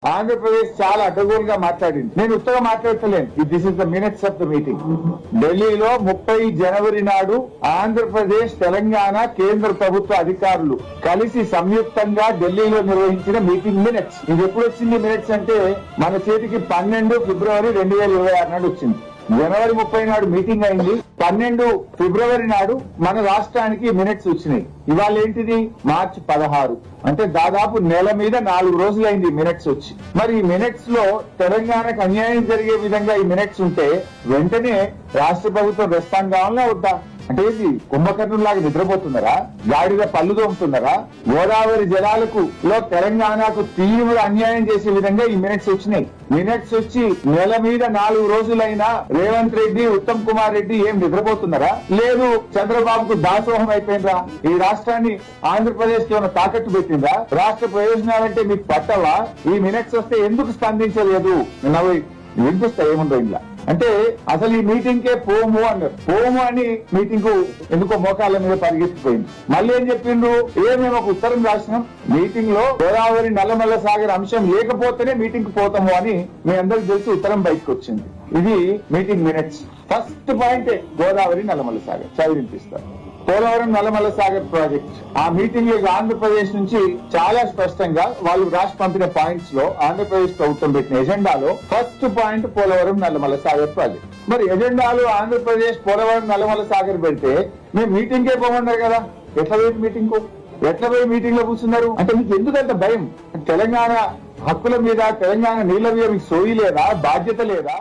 ఆంధ్రప్రదేశ్ చాలా అడ్డగోలుగా మాట్లాడింది. నేను ఉత్తగా మాట్లాడతలేను. This is the minutes of the meeting. ఢిల్లీలో 30 జనవరి నాడు ఆంధ్రప్రదేశ్, తెలంగాణ కేంద్ర ప్రభుత్వ అధికారులు కలిసి సంయుక్తంగా ఢిల్లీలో నిర్వహించిన మీటింగ్ మినిట్స్. ఇది ఎప్పుడు వచ్చింది మినిట్స్ అంటే మన చేతికి 12 ఫిబ్రవరి 2026 నాడు వచ్చింది. జనవరి 30 నాడు మీటింగ్ అయింది. 12 ఫిబ్రవరి నాడు మన రాష్ట్రానికి మినిట్స్ వచ్చినాయి. ఇవాళ ఏంటిది? మార్చి 16. అంటే దాదాపు నెల మీద 4 రోజులైంది మినిట్స్ వచ్చి. మరి ఈ మినిట్స్ లో తెలంగాణకు అన్యాయం జరిగే విధంగా ఈ మినిట్స్ ఉంటే వెంటనే రాష్ట్ర ప్రభుత్వం రెస్పాండ్ కావాలన్నా వద్దా? అంటే ఇది కుంభకర్ణులాగా నిద్రపోతున్నారా? గాడిద పళ్ళు తోముతున్నారా? గోదావరి జలాలకు తెలంగాణకు తీవ్ర అన్యాయం చేసే విధంగా ఈ మినిట్స్ వచ్చినాయి. మినిట్స్ వచ్చి నెల మీద 4 రోజులైనా రేవంత్ రెడ్డి, ఉత్తమ్ కుమార్ రెడ్డి ఏం నిద్రపోతున్నారా? లేదు చంద్రబాబుకు దాసోహం అయిపోయిందా? ఈ రాష్ట్రాన్ని ఆంధ్రప్రదేశ్ కి తాకట్టు పెట్టిందా? రాష్ట్ర ప్రయోజనాలంటే మీకు పట్టవా? ఈ మినిట్స్ వస్తే ఎందుకు స్పందించలేదు? వినిపిస్తా ఏముందో ఇలా అంటే అసలు ఈ మీటింగ్ కే పోము అన్నారు. పోము అని మీటింగ్ కు ఎందుకో మోకాళ్ళ మీద పరిగెత్తిపోయింది. మళ్ళీ ఏం చెప్పిండ్రు? మేము ఒక ఉత్తరం రాసినాం, మీటింగ్ లో గోదావరి నల్లమల్ల సాగర్ అంశం లేకపోతేనే మీటింగ్ కు పోతాము అని మీ అందరికి తెలిసి ఉత్తరం బయటకు వచ్చింది. ఇది meeting minutes. First point Godavari Nallamalla Sagar చదివినిపిస్తారు. పోలవరం నల్లమల్ల సాగర్ ప్రాజెక్ట్ ఆ మీటింగ్ లో ఆంధ్రప్రదేశ్ నుంచి చాలా స్పష్టంగా వాళ్ళు రాసి పంపిన పాయింట్స్ లో ఆంధ్రప్రదేశ్ ప్రభుత్వం పెట్టిన ఎజెండాలో first point Polavaram Nallamalla Sagar project. మరి ఎజెండాలో ఆంధ్రప్రదేశ్ పోలవరం నల్లమల్ల సాగర్ పెడితే మేము మీటింగ్ కే పోమన్నారు కదా, ఎట్లా పోయి మీటింగ్ కు? ఎట్లా పోయి మీటింగ్ లో కూర్చున్నారు? అంటే మీకు ఎందుకంత భయం? తెలంగాణ హక్కుల మీద, తెలంగాణ నీళ్ల మీద మీకు సోయి లేదా? బాధ్యత లేదా?